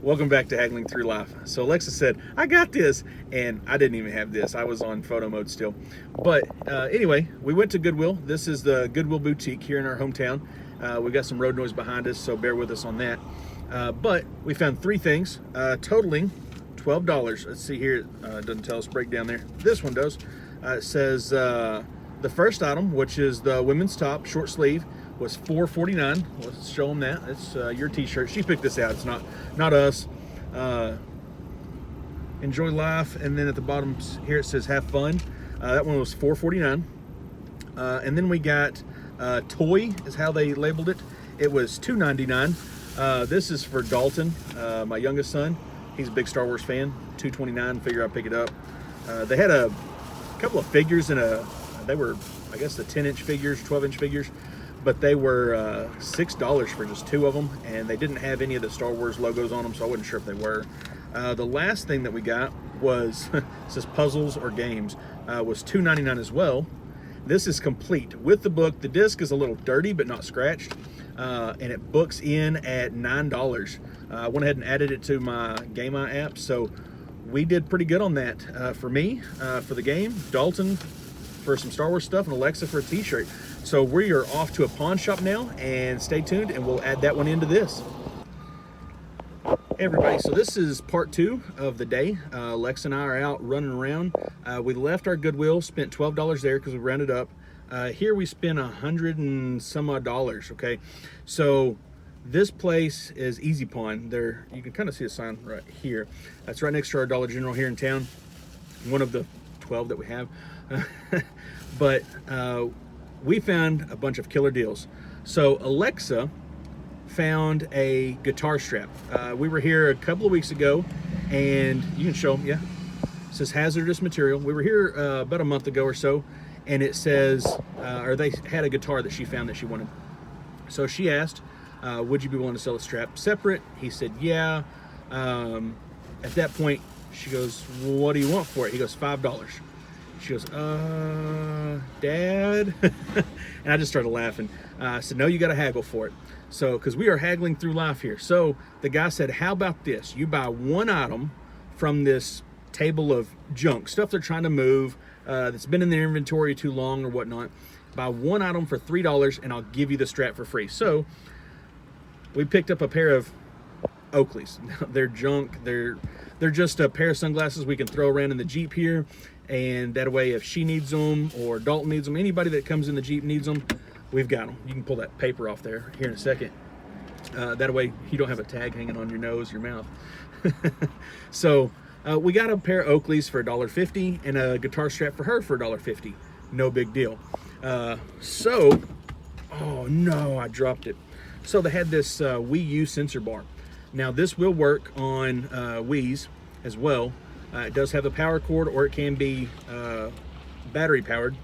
Welcome back to Haggling Through Life. So Alexa said, I got this, and I didn't even have this. I was on photo mode still. But anyway, we went to Goodwill. This is the Goodwill Boutique here in our hometown. We got some road noise behind us, so bear with us on that. But we found three things, totaling $12. Let's see here, it doesn't tell us breakdown there. This one does. It says the first item, which is the women's top, short sleeve, was $4.49. Let's show them that. It's your t-shirt. She picked this out. It's not us. Enjoy life. And then at the bottom here it says have fun. That one was $4.49. And then we got toy is how they labeled it. It was $2.99. This is for Dalton, my youngest son. He's a big Star Wars fan. $2.29. Figure I'll pick it up. They had a couple of figures in they were, I guess, the 10-inch figures, 12-inch figures. But they were $6 for just two of them, and they didn't have any of the Star Wars logos on them, so I wasn't sure if they were. The last thing that we got was, it says puzzles or games, was $2.99 as well. This is complete with the book. The disc is a little dirty, but not scratched, and it books in at $9. I went ahead and added it to my Game Eye app, so we did pretty good on that. For me, for the game, Dalton for some Star Wars stuff, and Alexa for a t-shirt. So we are off to a pawn shop now, and stay tuned and we'll add that one into this. Hey everybody, so this is part two of the day. Lex and I are out running around. We left our Goodwill, spent $12 there because we rounded up. Here we spent $100 and some odd dollars, okay? So this place is Easy Pawn. There, you can kind of see a sign right here. That's right next to our Dollar General here in town. One of the 12 that we have. But we found a bunch of killer deals. So Alexa found a guitar strap. We were here a couple of weeks ago, and you can show them, yeah. It says hazardous material. We were here about a month ago or so, and it says, or they had a guitar that she found that she wanted. So she asked, would you be willing to sell a strap separate? He said, yeah. At that point, she goes, well, what do you want for it? He goes, $5. She goes, Dad? And I just started laughing. I said, no, you got to haggle for it. So, because we are haggling through life here. So the guy said, how about this? You buy one item from this table of junk, stuff they're trying to move, that's been in their inventory too long or whatnot. Buy one item for $3 and I'll give you the strap for free. So we picked up a pair of Oakleys. They're junk. They're just a pair of sunglasses we can throw around in the Jeep here. And that way, if she needs them or Dalton needs them, anybody that comes in the Jeep needs them, we've got them. You can pull that paper off there here in a second. That way, you don't have a tag hanging on your nose, your mouth. So we got a pair of Oakleys for $1.50 and a guitar strap for her for $1.50. No big deal. So, oh no, I dropped it. So they had this Wii U sensor bar. Now this will work on Wii's as well. It does have a power cord, or it can be battery powered.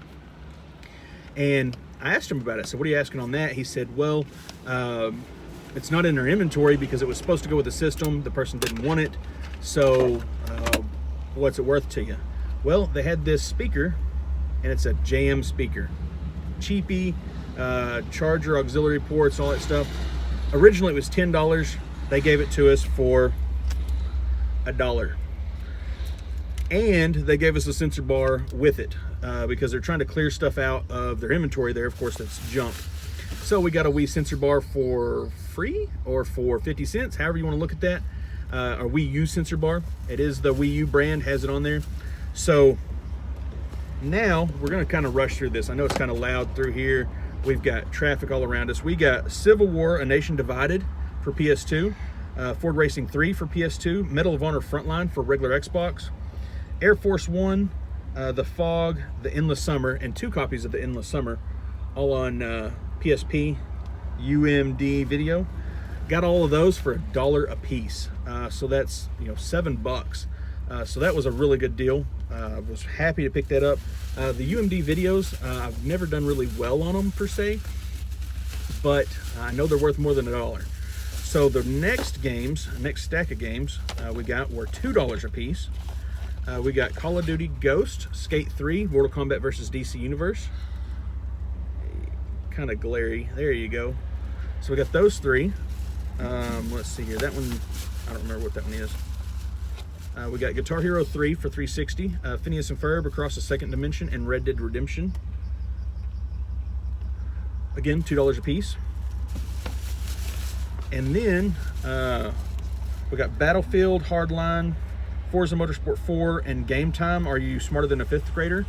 And I asked him about it. So what are you asking on that? He said, well, it's not in our inventory because it was supposed to go with the system. The person didn't want it. So what's it worth to you? Well, they had this speaker, and it's a JM speaker. Cheapy, charger, auxiliary ports, all that stuff. Originally it was $10. They gave it to us for $1. And they gave us a sensor bar with it because they're trying to clear stuff out of their inventory there. Of course, that's junk. So we got a Wii sensor bar for free or for 50 cents, however you want to look at that. A Wii U sensor bar. It is the Wii U brand, has it on there. So now we're going to kind of rush through this. I know it's kind of loud through here. We've got traffic all around us. We got Civil War, A Nation Divided for PS2. Ford Racing 3 for PS2. Medal of Honor Frontline for regular Xbox. Air Force One, The Fog, The Endless Summer, and 2 copies of The Endless Summer, all on PSP, UMD video. Got all of those for $1 a piece. So that's, $7. So that was a really good deal. I was happy to pick that up. The UMD videos, I've never done really well on them per se, but I know they're worth more than $1. So the next stack of games we got were $2 a piece. We got Call of Duty Ghost, Skate 3, Mortal Kombat vs. DC Universe. Kind of glary. There you go. So we got those three. Let's see here. That one I don't remember what that one is. We got Guitar Hero 3 for $360, Phineas and Ferb Across the Second Dimension, and Red Dead Redemption. Again, $2 a piece. And then we got Battlefield Hardline, Forza Motorsport 4, and Game Time, Are You Smarter Than a Fifth Grader?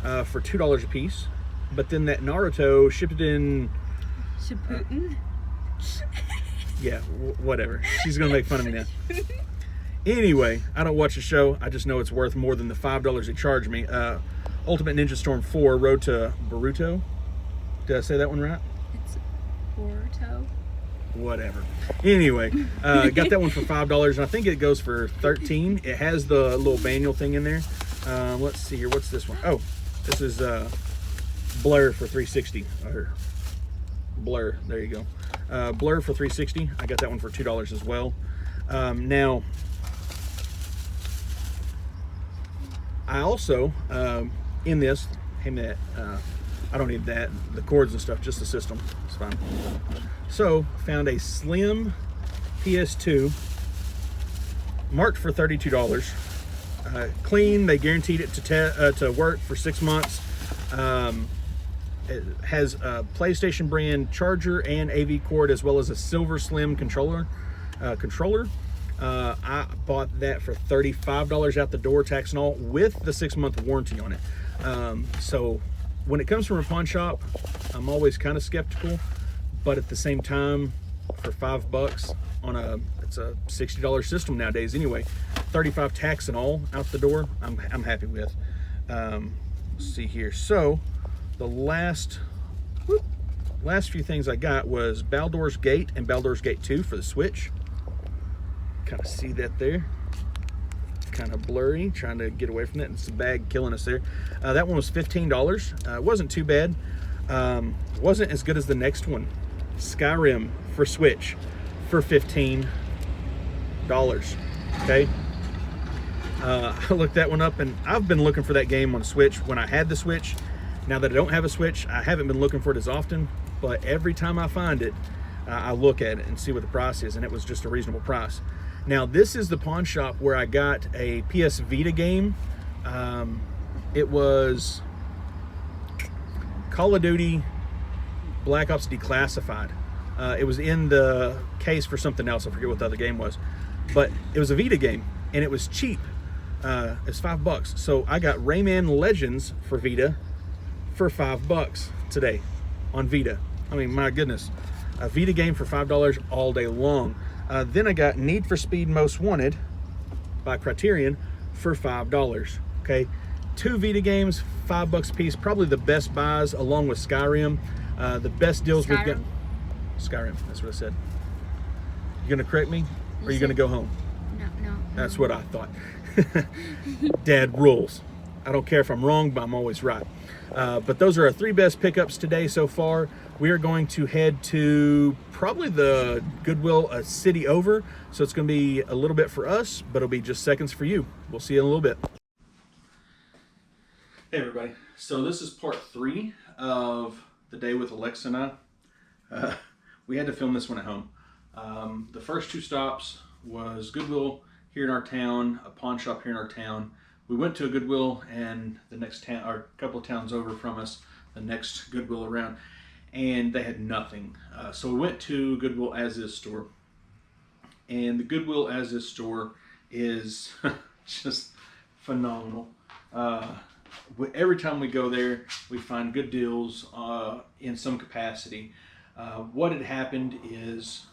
For $2 a piece. But then that Naruto Shippuden. Shippuden? Yeah, whatever. She's gonna make fun of me now. Anyway, I don't watch the show. I just know it's worth more than the $5 they charge me. Ultimate Ninja Storm 4, Road to Boruto. Did I say that one right? It's Boruto. Whatever. Anyway, got that one for $5, and I think it goes for $13. It has the little manual thing in there. Let's see here. What's this one? Oh, this is Blur for $360. Or Blur. There you go. Blur for $360. I got that one for $2 as well. Now, I also in this. Hey, Matt. I don't need that, the cords and stuff, just the system. It's fine. So, found a slim PS2 marked for $32. Clean, they guaranteed it to work for 6 months. It has a PlayStation brand charger and AV cord, as well as a silver slim controller. I bought that for $35 out the door, tax and all, with the 6-month warranty on it. So when it comes from a pawn shop, I'm always kind of skeptical, but at the same time, for $5 on it's a $60 system nowadays anyway, 35 tax and all out the door, I'm happy with. Let's see here. So the last few things I got was Baldur's Gate and Baldur's Gate 2 for the Switch. Kind of see that there. Kind of blurry, trying to get away from it. It's the bag killing us there. That one was $15. It wasn't too bad. Wasn't as good as the next one, Skyrim for Switch, for $15. Okay. I looked that one up, and I've been looking for that game on Switch when I had the Switch. Now that I don't have a Switch, I haven't been looking for it as often, but every time I find it, I look at it and see what the price is, and it was just a reasonable price. Now, this is the pawn shop where I got a PS Vita game. It was Call of Duty Black Ops Declassified. It was in the case for something else. I forget what the other game was, but it was a Vita game, and it was cheap. It's $5. So I got Rayman Legends for Vita for $5 today on Vita. I mean, my goodness, a Vita game for $5 all day long. Then I got Need for Speed Most Wanted by Criterion for $5. Okay, 2 Vita games, $5 a piece. Probably the best buys, along with Skyrim. The best deals we've got. Skyrim, that's what I said. You gonna correct me, or you gonna go home? No. That's what I thought. Dad rules. I don't care if I'm wrong, but I'm always right. But those are our 3 best pickups today so far. We are going to head to probably the Goodwill a city over. So it's going to be a little bit for us, but it'll be just seconds for you. We'll see you in a little bit. Hey everybody. So this is part 3 of the day with Alexa and I. We had to film this one at home. The first 2 stops was Goodwill here in our town, a pawn shop here in our town. We went to a Goodwill, and the next town, or a couple of towns over from us, the next Goodwill around, and they had nothing. So we went to Goodwill As Is store, and the Goodwill As Is store is just phenomenal. Every time we go there, we find good deals in some capacity. What had happened is,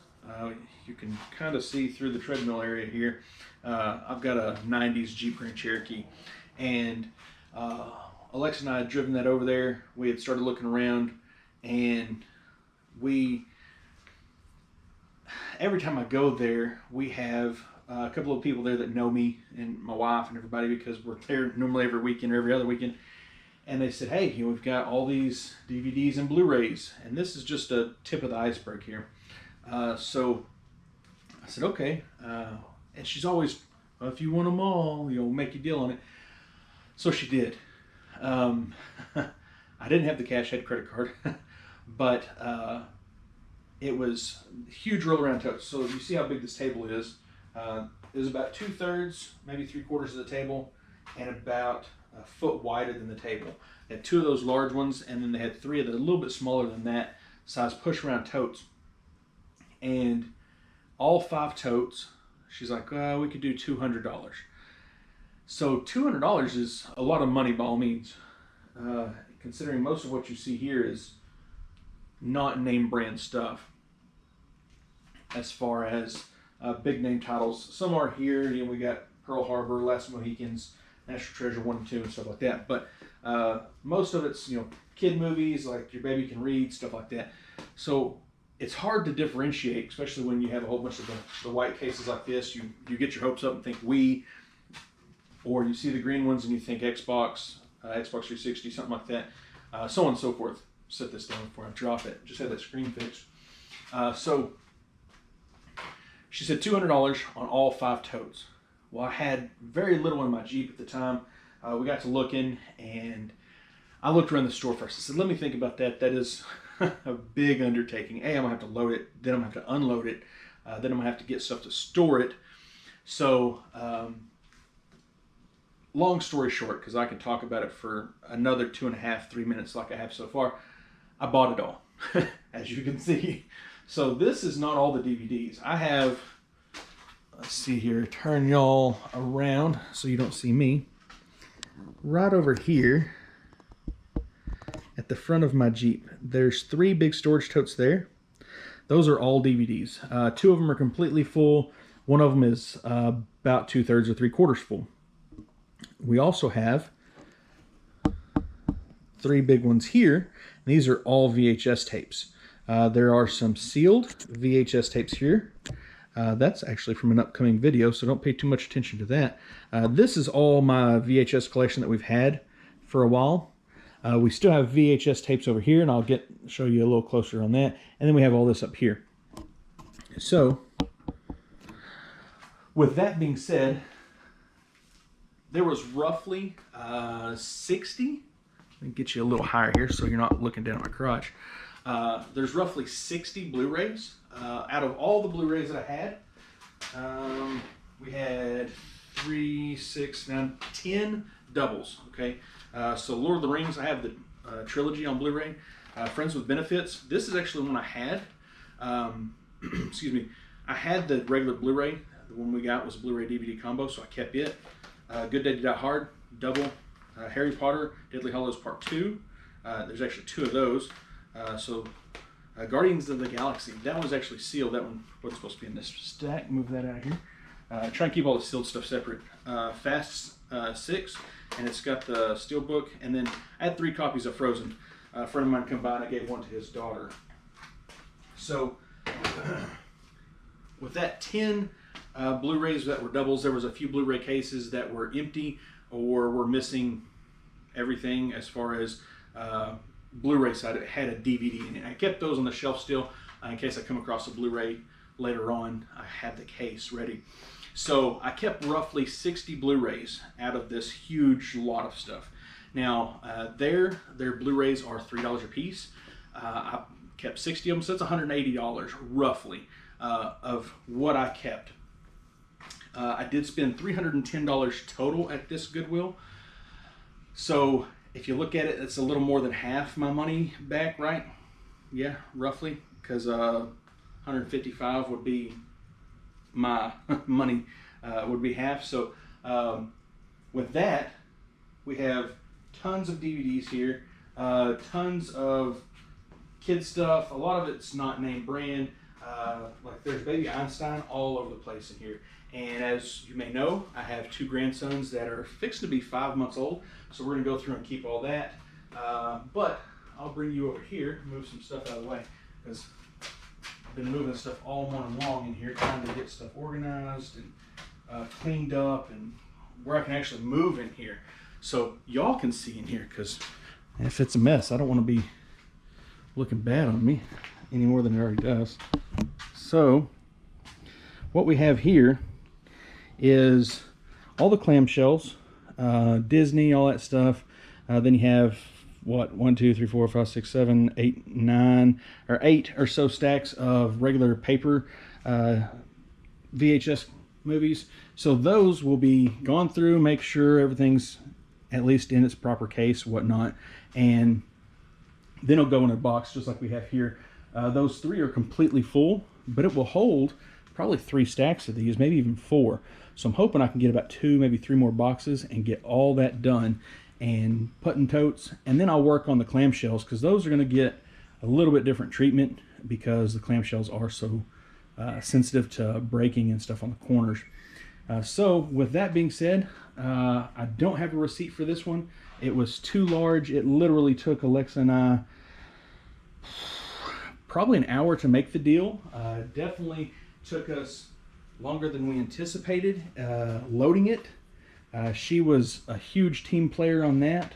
you can kind of see through the treadmill area here. I've got a 90s Jeep Grand Cherokee, and Alexa and I had driven that over there. We had started looking around, and every time I go there, we have a couple of people there that know me and my wife and everybody, because we're there normally every weekend or every other weekend. And they said, hey, we've got all these DVDs and Blu-rays, and this is just a tip of the iceberg here. So I said, okay. And she's always, well, if you want them all, we'll make you a deal on it. So she did. I didn't have the cash, I had credit card, but it was huge roll around totes. So you see how big this table is. It was about 2/3, maybe 3/4 of the table, and about a foot wider than the table. They had 2 of those large ones, and then they had 3 of the a little bit smaller than that size push around totes. And all 5 totes, she's like, we could do $200. So $200 is a lot of money by all means, considering most of what you see here is not name brand stuff. As far as big name titles, some are here. You know, we got Pearl Harbor, Last Mohicans, National Treasure 1 and 2, and stuff like that. But most of it's, you know, kid movies like Your Baby Can Read, stuff like that. So it's hard to differentiate, especially when you have a whole bunch of the white cases like this. You get your hopes up and think Wii, or you see the green ones and you think Xbox, Xbox 360, something like that, so on and so forth. Set this down before I drop it. Just had that screen fixed. So she said $200 on all 5 totes. Well, I had very little in my Jeep at the time. We got to looking, and I looked around the store first. I said, let me think about that. That is a big undertaking. I'm gonna have to load it, then I'm gonna have to unload it, then I'm gonna have to get stuff to store it. So, long story short, because I could talk about it for another 2.5, 3 minutes like I have so far, I bought it all, as you can see. So this is not all the DVDs. I have, let's see here, turn y'all around so you don't see me. Right over here at the front of my Jeep, there's 3 big storage totes there. Those are all DVDs. 2 of them are completely full. One of them is about 2/3 or 3/4 full. We also have 3 big ones here. These are all VHS tapes. There are some sealed VHS tapes here. That's actually from an upcoming video, so don't pay too much attention to that. This is all my VHS collection that we've had for a while. We still have VHS tapes over here, and I'll show you a little closer on that. And then we have all this up here. So, with that being said, there was roughly 60. Let me get you a little higher here so you're not looking down at my crotch. There's roughly 60 Blu-rays. Out of all the Blu-rays that I had, we had 3, 6, 9, 10 doubles. Okay, so Lord of the Rings, I have the trilogy on Blu-ray. Friends with Benefits, this is actually one I had. Excuse me, I had the regular Blu-ray. The one we got was a Blu-ray DVD combo, so I kept it. Good Day to Die Hard, double. Harry Potter, Deathly Hallows Part 2. There's actually 2 of those. Guardians of the Galaxy, that one's actually sealed. That one wasn't supposed to be in this stack. Move that out of here. Try and keep all the sealed stuff separate. Fast 6, and it's got the steelbook. And then I had 3 copies of Frozen. A friend of mine come by and I gave one to his daughter. So with that 10 Blu-rays that were doubles, there was a few Blu-ray cases that were empty or were missing everything as far as Blu-ray side. It had a DVD in it. I kept those on the shelf still in case I come across a Blu-ray later on. I had the case ready. So I kept roughly 60 Blu-rays out of this huge lot of stuff. Now their Blu-rays are $3 a piece. I kept 60 of them, so that's $180 roughly of what I kept. I did spend $310 total at this Goodwill. So if you look at it, it's a little more than half my money back, right? Yeah, roughly, because 155 would be my money, would be half. So with that, we have tons of DVDs here, tons of kid stuff. A lot of it's not name brand. Like there's Baby Einstein all over the place in here. And as you may know, I have 2 grandsons that are fixed to be 5 months old. So we're gonna go through and keep all that. But I'll bring you over here, move some stuff out of the way, because I've been moving stuff all morning long in here, trying to get stuff organized and cleaned up, and where I can actually move in here. So y'all can see in here, because if it's a mess, I don't want to be looking bad on me any more than it already does. So what we have here is all the clamshells, Disney, all that stuff. Then you have what, 1, 2, 3, 4, 5, 6, 7, 8, 9, or 8 or so stacks of regular paper VHS movies. So those will be gone through, make sure everything's at least in its proper case, whatnot, and then it'll go in a box just like we have here. Those 3 are completely full, but it will hold probably 3 stacks of these, maybe even 4. So I'm hoping I can get about 2, maybe 3 more boxes and get all that done and put in totes. And then I'll work on the clamshells, because those are going to get a little bit different treatment because the clamshells are so sensitive to breaking and stuff on the corners. So with that being said, I don't have a receipt for this one. It was too large. It literally took Alexa and I probably an hour to make the deal. Definitely took us longer than we anticipated loading it. She was a huge team player on that.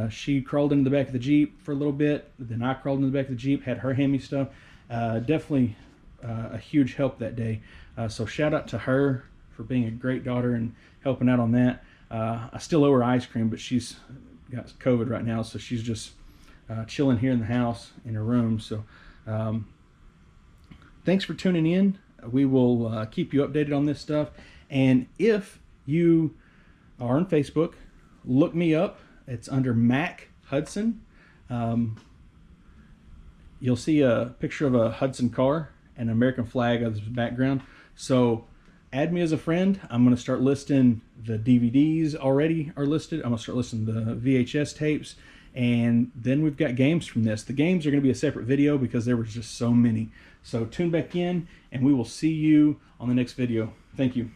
She crawled into the back of the Jeep for a little bit, then I crawled into the back of the Jeep, had her hand me stuff. Definitely a huge help that day. So shout out to her for being a great daughter and helping out on that. I still owe her ice cream, but she's got COVID right now, so she's just chilling here in the house in her room. So thanks for tuning in. We will keep you updated on this stuff. And if you are on Facebook, look me up. It's under Mac Hudson. You'll see a picture of a Hudson car and an American flag as the background. So add me as a friend. I'm going to start listing the DVDs already are listed. I'm going to start listing the VHS tapes. And then we've got games from this. The games are going to be a separate video because there was just so many. So tune back in and we will see you on the next video. Thank you.